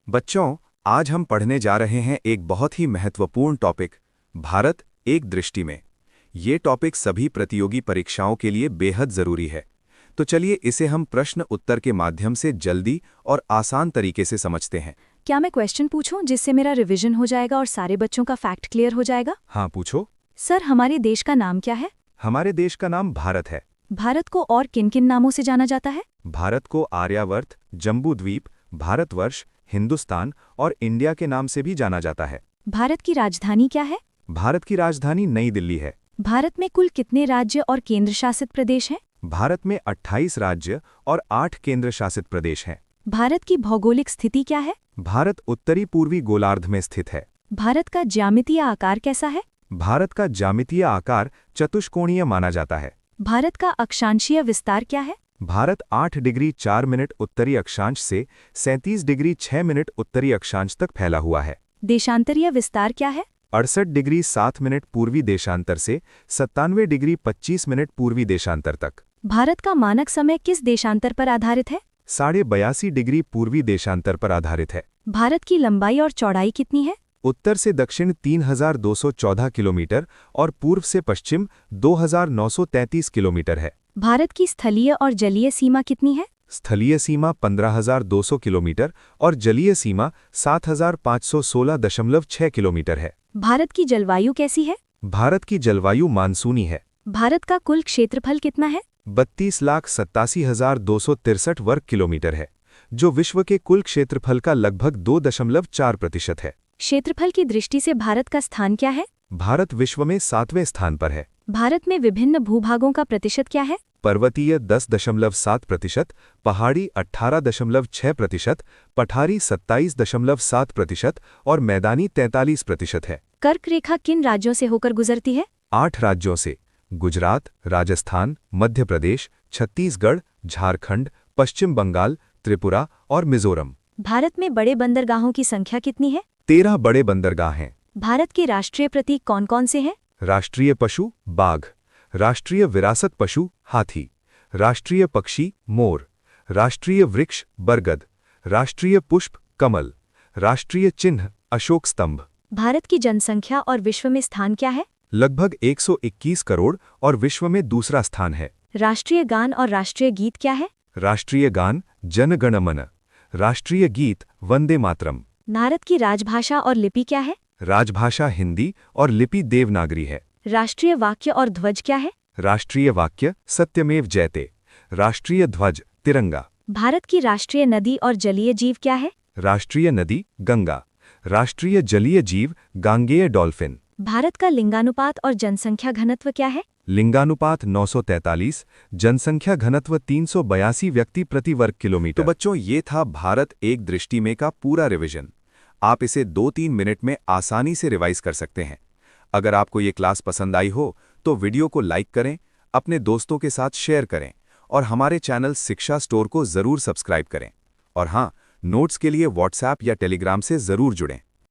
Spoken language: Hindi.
बच्चों, आज हम पढ़ने जा रहे हैं एक बहुत ही महत्वपूर्ण टॉपिक, भारत एक दृष्टि में। ये टॉपिक सभी प्रतियोगी परीक्षाओं के लिए बेहद ज़रूरी है। तो चलिए इसे हम प्रश्न उत्तर के माध्यम से जल्दी और आसान तरीके से समझते हैं। क्या मैं क्वेश्चन पूछूं जिससे मेरा रिवीजन हो जाएगा और सारे बच्चों का फैक्ट क्लियर हो जाएगा? हाँ, पूछो। सर, हमारे देश का नाम क्या है? हमारे देश का नाम भारत है। भारत को और किन किन नामों से जाना जाता है? भारत को आर्यावर्त, जम्बूद्वीप, भारतवर्ष, हिंदुस्तान और इंडिया के नाम से भी जाना जाता है। भारत की राजधानी क्या है? भारत की राजधानी नई दिल्ली है। भारत में कुल कितने राज्य और केंद्र शासित प्रदेश हैं? भारत में 28 राज्य और 8 केंद्र शासित प्रदेश हैं। भारत की भौगोलिक स्थिति क्या है? भारत उत्तरी पूर्वी गोलार्ध में स्थित है। भारत का ज्यामितीय आकार कैसा है? भारत का ज्यामितीय आकार चतुष्कोणीय माना जाता है। भारत का अक्षांशीय विस्तार क्या है? भारत 8 डिग्री 4 मिनट उत्तरी अक्षांश से 37 डिग्री 6 मिनट उत्तरी अक्षांश तक फैला हुआ है। देशांतरीय विस्तार क्या है? 68 डिग्री 7 मिनट पूर्वी देशांतर से 97 डिग्री 25 मिनट पूर्वी देशांतर तक। भारत का मानक समय किस देशांतर पर आधारित है? 82.5 डिग्री पूर्वी देशांतर पर आधारित है। भारत की लंबाई और चौड़ाई कितनी है? उत्तर से दक्षिण 3214 किलोमीटर और पूर्व से पश्चिम 2933 किलोमीटर है। भारत की स्थलीय और जलीय सीमा कितनी है? स्थलीय सीमा 15,200 किलोमीटर और जलीय सीमा 7,516.6 किलोमीटर है। भारत की जलवायु कैसी है? भारत की जलवायु मानसूनी है। भारत का कुल क्षेत्रफल कितना है? 32,87,263 वर्ग किलोमीटर है, जो विश्व के कुल क्षेत्रफल का लगभग 2.4% है। क्षेत्रफल की दृष्टि से भारत का स्थान क्या है? भारत विश्व में 7वें स्थान पर है। भारत में विभिन्न भूभागों का प्रतिशत क्या है? पर्वतीय 10.7%, पहाड़ी 18.6%, पठारी 27.7% और मैदानी 43% है। कर्क रेखा किन राज्यों से होकर गुजरती है? 8 राज्यों से: गुजरात, राजस्थान, मध्य प्रदेश, छत्तीसगढ़, झारखंड, पश्चिम बंगाल, त्रिपुरा और मिजोरम। भारत में बड़े बंदरगाहों की संख्या कितनी है? 13 बड़े बंदरगाह हैं। भारत के राष्ट्रीय प्रतीक कौन कौन से हैं? राष्ट्रीय पशु बाघ, राष्ट्रीय विरासत पशु हाथी, राष्ट्रीय पक्षी मोर, राष्ट्रीय वृक्ष बरगद, राष्ट्रीय पुष्प कमल, राष्ट्रीय चिन्ह अशोक स्तंभ। भारत की जनसंख्या और विश्व में स्थान क्या है? लगभग 121 करोड़ और विश्व में दूसरा स्थान है। राष्ट्रीय गान और राष्ट्रीय गीत क्या है? राष्ट्रीय गान जन गण मन, राष्ट्रीय गीत वंदे मातरम। भारत की राजभाषा और लिपि क्या है? राजभाषा हिंदी और लिपि देवनागरी है। राष्ट्रीय वाक्य और ध्वज क्या है? राष्ट्रीय वाक्य सत्यमेव जयते, राष्ट्रीय ध्वज तिरंगा। भारत की राष्ट्रीय नदी और जलीय जीव क्या है? राष्ट्रीय नदी गंगा, राष्ट्रीय जलीय जीव गांगेय डॉल्फिन। भारत का लिंगानुपात और जनसंख्या घनत्व क्या है? लिंगानुपात 943, जनसंख्या घनत्व 382 व्यक्ति प्रति वर्ग किलोमीटर। तो बच्चों, ये था भारत एक दृष्टि में का पूरा रिवीजन। आप इसे 2-3 मिनट में आसानी से रिवाइज कर सकते हैं। अगर आपको ये क्लास पसंद आई हो तो वीडियो को लाइक करें, अपने दोस्तों के साथ शेयर करें और हमारे चैनल शिक्षा स्टोर को ज़रूर सब्सक्राइब करें। और हाँ, नोट्स के लिए व्हाट्सएप या टेलीग्राम से ज़रूर जुड़ें।